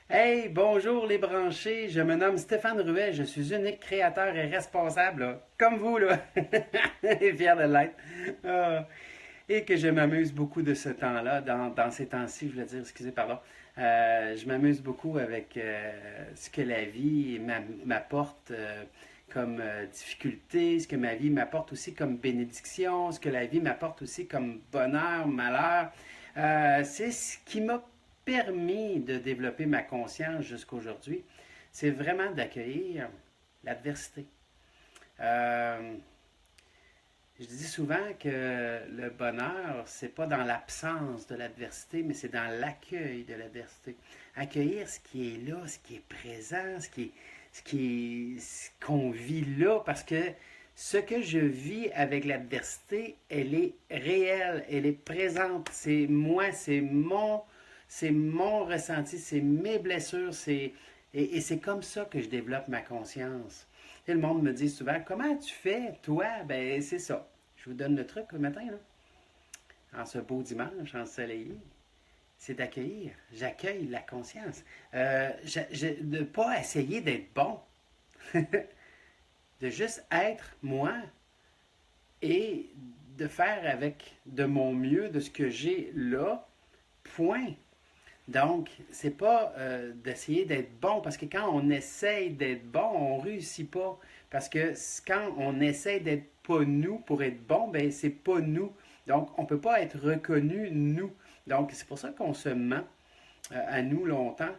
Hey, bonjour les branchés, je me nomme Stéphane Ruet, je suis unique créateur et responsable, là, comme vous, là, et fier de l'être. Ah, et que je m'amuse beaucoup de ce temps-là, dans ces temps-ci, je voulais dire, excusez, pardon. Je m'amuse beaucoup avec ce que la vie m'apporte comme difficulté, ce que ma vie m'apporte aussi comme bénédiction, ce que la vie m'apporte aussi comme bonheur, malheur. C'est ce qui m'a permis de développer ma conscience jusqu'aujourd'hui. C'est vraiment d'accueillir l'adversité. Euh, je dis souvent que le bonheur, c'est pas dans l'absence de l'adversité, mais c'est dans l'accueil de l'adversité. Accueillir ce qui est là, ce qui est présent, ce qu'on vit là, parce que ce que je vis avec l'adversité, elle est réelle, elle est présente. C'est moi, c'est mon ressenti, c'est mes blessures, et c'est comme ça que je développe ma conscience. Et le monde me dit souvent, comment tu fais, toi? Ben, c'est ça. Je vous donne le truc le matin, là, en ce beau dimanche ensoleillé. C'est d'accueillir. J'accueille la conscience. De ne pas essayer d'être bon. De juste être moi et de faire avec de mon mieux de ce que j'ai là. Point. Donc, c'est pas d'essayer d'être bon, parce que quand on essaye d'être bon, on réussit pas. Parce que quand on essaye d'être pas nous pour être bon, ben c'est pas nous. Donc, on peut pas être reconnu nous. Donc, c'est pour ça qu'on se ment à nous longtemps.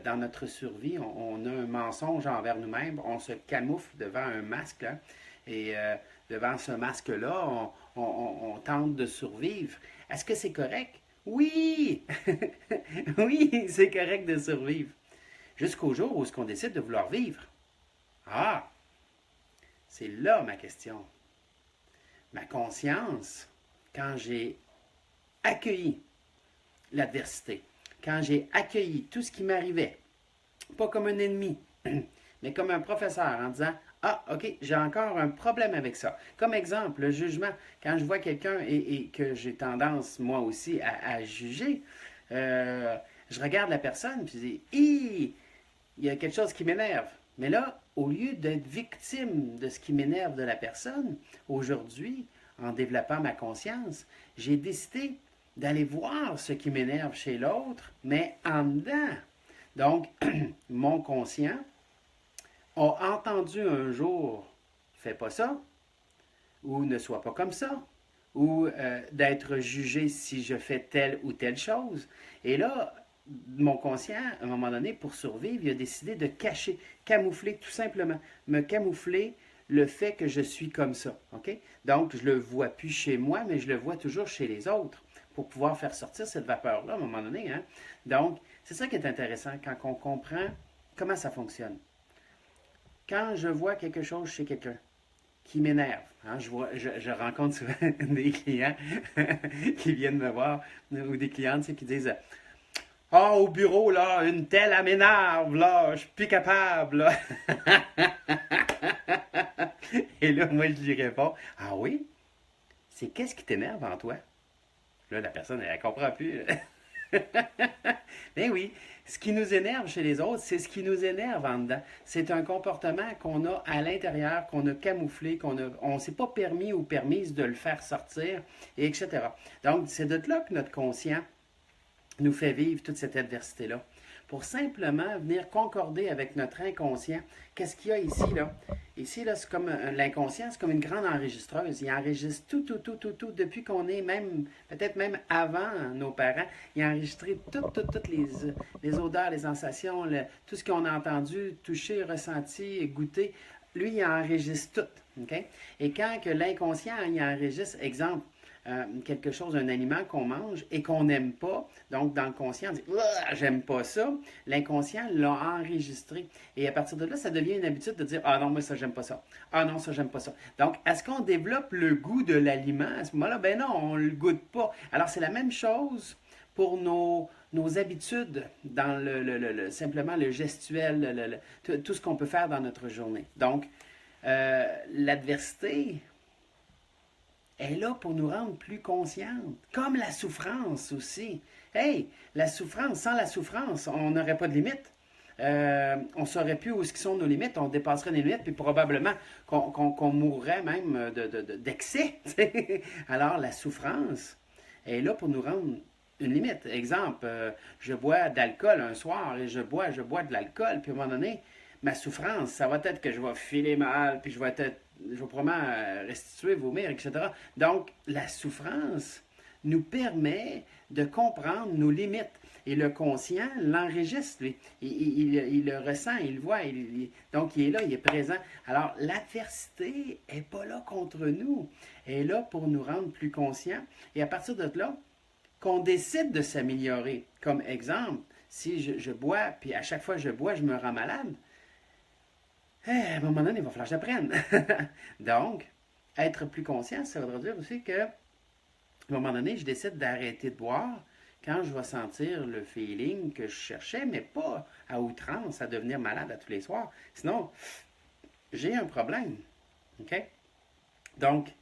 Dans notre survie, on a un mensonge envers nous-mêmes, on se camoufle devant un masque, hein, et devant ce masque-là, on tente de survivre. Est-ce que c'est correct? Oui! Oui, c'est correct de survivre. Jusqu'au jour où on décide de vouloir vivre. Ah, c'est là ma question. Ma conscience, quand j'ai accueilli l'adversité, quand j'ai accueilli tout ce qui m'arrivait, pas comme un ennemi, mais comme un professeur en disant, ah, ok, j'ai encore un problème avec ça. Comme exemple, le jugement. Quand je vois quelqu'un et que j'ai tendance, moi aussi, à juger, euh, je regarde la personne puis je dis, il y a quelque chose qui m'énerve. Mais là, au lieu d'être victime de ce qui m'énerve de la personne, aujourd'hui, en développant ma conscience, j'ai décidé d'aller voir ce qui m'énerve chez l'autre, mais en dedans. Donc, mon conscient a entendu un jour, fais pas ça, ou ne sois pas comme ça, ou d'être jugé si je fais telle ou telle chose. Et là, mon conscient, à un moment donné, pour survivre, il a décidé de cacher, camoufler tout simplement, me camoufler le fait que je suis comme ça. OK? Donc, je le vois plus chez moi, mais je le vois toujours chez les autres pour pouvoir faire sortir cette vapeur-là à un moment donné. Hein? Donc, c'est ça qui est intéressant quand on comprend comment ça fonctionne. Quand je vois quelque chose chez quelqu'un qui m'énerve, hein, je rencontre souvent des clients qui viennent me voir ou des clientes qui disent ah, au bureau, là, une telle, elle m'énerve, là, je suis plus capable, là. Et là, moi, je lui réponds, ah oui, c'est qu'est-ce qui t'énerve en toi? Là, la personne, elle comprend plus. Ben oui, ce qui nous énerve chez les autres, c'est ce qui nous énerve en dedans. C'est un comportement qu'on a à l'intérieur, qu'on a camouflé, on ne s'est pas permis ou permise de le faire sortir, et etc. Donc, c'est de là que notre conscient nous fait vivre toute cette adversité-là. Pour simplement venir concorder avec notre inconscient. Qu'est-ce qu'il y a ici, là? Ici, là, c'est comme l'inconscient, c'est comme une grande enregistreuse. Il enregistre tout, depuis qu'on est même, peut-être même avant nos parents. Il a enregistré toutes les odeurs, les sensations, tout ce qu'on a entendu, touché, ressenti, goûté. Lui, il enregistre tout. OK? Et quand que l'inconscient, il enregistre, exemple, quelque chose, un aliment qu'on mange et qu'on n'aime pas, donc dans le conscient, on dit j'aime pas ça, l'inconscient l'a enregistré. Et à partir de là, ça devient une habitude de dire ah non, moi ça, j'aime pas ça. Ah non, ça, j'aime pas ça. Donc, est-ce qu'on développe le goût de l'aliment à ce moment-là? Ben non, on le goûte pas. Alors, c'est la même chose pour nos habitudes dans simplement le gestuel, tout ce qu'on peut faire dans notre journée. Donc, l'adversité, est là pour nous rendre plus conscientes. Comme la souffrance aussi. Hey, la souffrance, sans la souffrance, on n'aurait pas de limite. On ne saurait plus où sont nos limites, on dépasserait les limites, puis probablement qu'on mourrait même d'excès. Alors, la souffrance est là pour nous rendre une limite. Exemple, je bois d'alcool un soir et je bois de l'alcool, puis à un moment donné, ma souffrance, ça va être que je vais filer mal, puis je vais probablement restituer, vomir, etc. Donc, la souffrance nous permet de comprendre nos limites. Et le conscient l'enregistre, lui. Il le ressent, il le voit. Donc, il est là, il est présent. Alors, l'adversité n'est pas là contre nous. Elle est là pour nous rendre plus conscients. Et à partir de là, qu'on décide de s'améliorer. Comme exemple, si je bois, puis à chaque fois que je bois, je me rends malade, à un moment donné, il va falloir que j'apprenne. Donc, être plus conscient, ça voudrait dire aussi que, à un moment donné, je décide d'arrêter de boire quand je vais sentir le feeling que je cherchais, mais pas à outrance, à devenir malade à tous les soirs. Sinon, j'ai un problème. OK? Donc,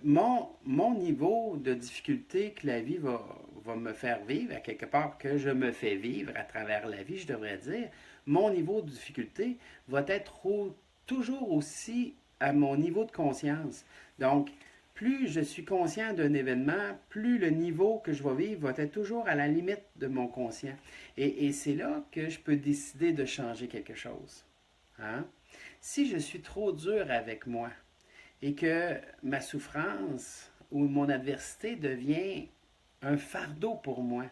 mon niveau de difficulté que la vie va me faire vivre, à quelque part que je me fais vivre à travers la vie, je devrais dire, mon niveau de difficulté va être toujours aussi à mon niveau de conscience. Donc, plus je suis conscient d'un événement, plus le niveau que je vais vivre va être toujours à la limite de mon conscient. Et c'est là que je peux décider de changer quelque chose. Hein? Si je suis trop dur avec moi, et que ma souffrance ou mon adversité devient un fardeau pour moi.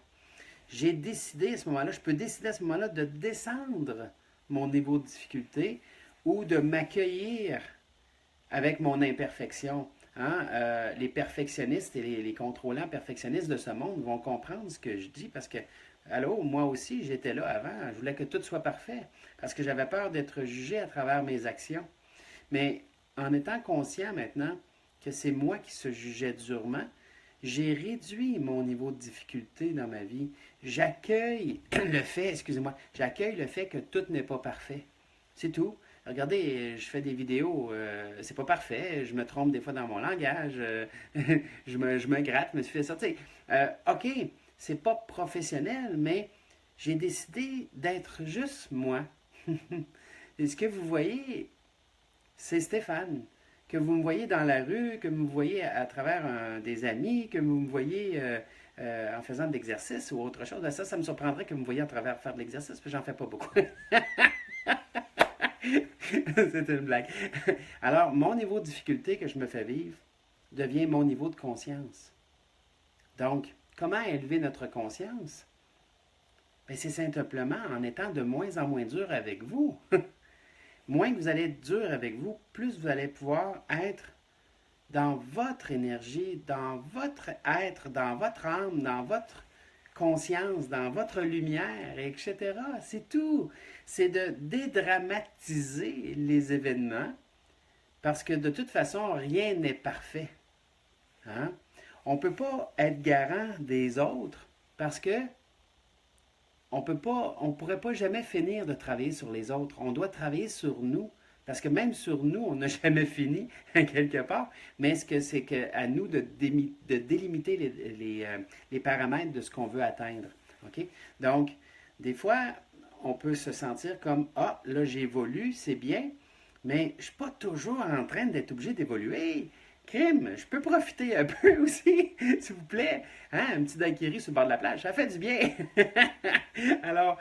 J'ai décidé à ce moment-là, je peux décider à ce moment-là de descendre mon niveau de difficulté ou de m'accueillir avec mon imperfection. Hein? Les perfectionnistes et les contrôlants perfectionnistes de ce monde vont comprendre ce que je dis parce que, allô, moi aussi, j'étais là avant. Je voulais que tout soit parfait parce que j'avais peur d'être jugé à travers mes actions. Mais en étant conscient maintenant que c'est moi qui se jugeais durement, j'ai réduit mon niveau de difficulté dans ma vie. J'accueille le fait, excusez-moi, j'accueille le fait que tout n'est pas parfait. C'est tout. Regardez, je fais des vidéos, c'est pas parfait, je me trompe des fois dans mon langage, je me gratte, je me suis fait sortir. OK, c'est pas professionnel, mais j'ai décidé d'être juste moi. Et ce que vous voyez, c'est Stéphane. Que vous me voyez dans la rue, que vous me voyez à travers des amis, que vous me voyez en faisant de l'exercice ou autre chose. Ça me surprendrait que vous me voyez à travers faire de l'exercice, parce que j'en fais pas beaucoup. C'est une blague. Alors, mon niveau de difficulté que je me fais vivre devient mon niveau de conscience. Donc, comment élever notre conscience? Bien, c'est simplement en étant de moins en moins dur avec vous. Moins que vous allez être dur avec vous, plus vous allez pouvoir être dans votre énergie, dans votre être, dans votre âme, dans votre conscience, dans votre lumière, etc. C'est tout. C'est de dédramatiser les événements parce que de toute façon, rien n'est parfait. Hein? On ne peut pas être garant des autres parce que on pourrait pas jamais finir de travailler sur les autres. On doit travailler sur nous. Parce que même sur nous, on n'a jamais fini, quelque part. Mais est-ce que c'est à nous de délimiter les paramètres de ce qu'on veut atteindre? OK? Donc, des fois, on peut se sentir comme, ah, là, j'évolue, c'est bien, mais je ne suis pas toujours en train d'être obligé d'évoluer. Crime, je peux profiter un peu aussi, s'il vous plaît. Hein? Un petit daiquiri sur le bord de la plage, ça fait du bien. Alors,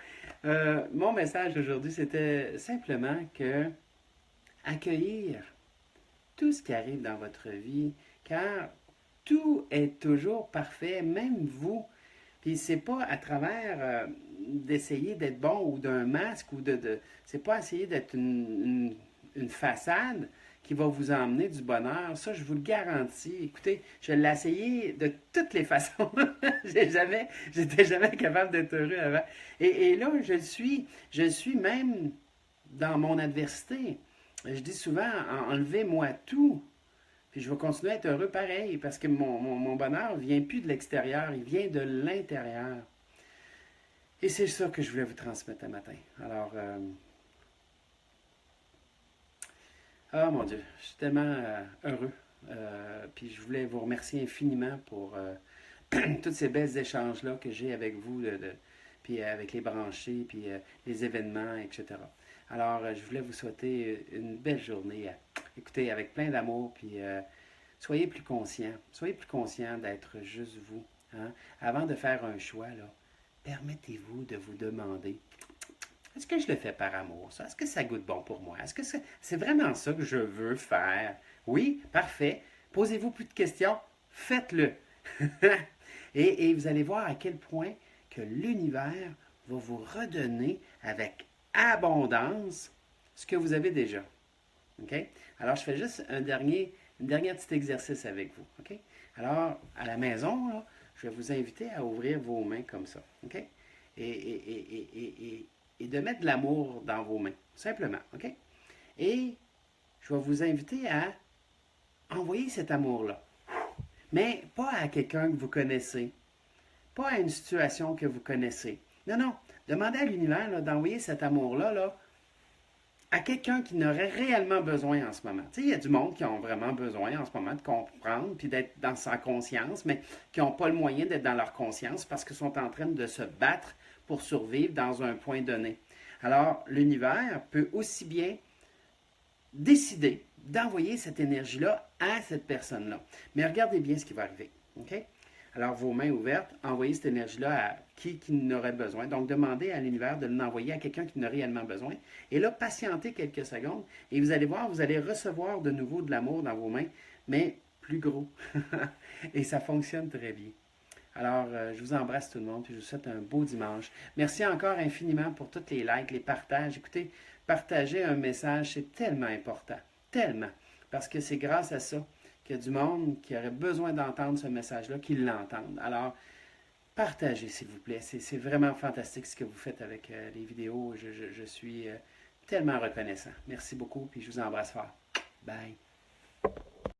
mon message aujourd'hui, c'était simplement que accueillir tout ce qui arrive dans votre vie, car tout est toujours parfait, même vous. Puis c'est pas à travers d'essayer d'être bon ou d'un masque ou c'est pas essayer d'être une façade qui va vous emmener du bonheur. Ça, je vous le garantis. Écoutez, je l'ai essayé de toutes les façons. J'étais jamais capable d'être heureux avant. Et là, je suis même dans mon adversité. Je dis souvent, enlevez-moi tout, puis je vais continuer à être heureux pareil, parce que mon bonheur ne vient plus de l'extérieur, il vient de l'intérieur. Et c'est ça que je voulais vous transmettre ce matin. Alors, oh mon Dieu, je suis tellement heureux. Puis je voulais vous remercier infiniment pour tous ces belles échanges-là que j'ai avec vous, puis avec les branchés, puis les événements, etc. Alors, je voulais vous souhaiter une belle journée. Écoutez, avec plein d'amour, puis soyez plus conscients. Soyez plus conscients d'être juste vous. Hein? Avant de faire un choix, là, permettez-vous de vous demander, est-ce que je le fais par amour, ça? Est-ce que ça goûte bon pour moi? Est-ce que c'est vraiment ça que je veux faire? Oui, parfait. Posez-vous plus de questions, faites-le. Et vous allez voir à quel point que l'univers va vous redonner avec abondance ce que vous avez déjà. OK? Alors, je fais juste un dernier petit exercice avec vous. OK? Alors, à la maison, là, je vais vous inviter à ouvrir vos mains comme ça. OK? Et de mettre de l'amour dans vos mains, simplement. OK? Et je vais vous inviter à envoyer cet amour-là. Mais pas à quelqu'un que vous connaissez, pas à une situation que vous connaissez. Non, non. Demandez à l'univers d'envoyer cet amour-là là, à quelqu'un qui n'aurait réellement besoin en ce moment. Tu sais, il y a du monde qui ont vraiment besoin en ce moment de comprendre puis d'être dans sa conscience, mais qui n'ont pas le moyen d'être dans leur conscience parce qu'ils sont en train de se battre pour survivre dans un point donné. Alors, l'univers peut aussi bien décider d'envoyer cette énergie-là à cette personne-là. Mais regardez bien ce qui va arriver. OK? Alors, vos mains ouvertes, envoyez cette énergie-là à qui n'aurait besoin. Donc, demandez à l'univers de l'envoyer à quelqu'un qui n'a réellement besoin. Et là, patientez quelques secondes et vous allez voir, vous allez recevoir de nouveau de l'amour dans vos mains, mais plus gros. Et ça fonctionne très bien. Alors, je vous embrasse tout le monde, puis je vous souhaite un beau dimanche. Merci encore infiniment pour tous les likes, les partages. Écoutez, partager un message, c'est tellement important. Tellement. Parce que c'est grâce à ça qu'il y a du monde qui aurait besoin d'entendre ce message-là, qui l'entendent. Alors, partagez, s'il vous plaît. C'est vraiment fantastique ce que vous faites avec les vidéos. Je suis tellement reconnaissant. Merci beaucoup, puis je vous embrasse fort. Bye.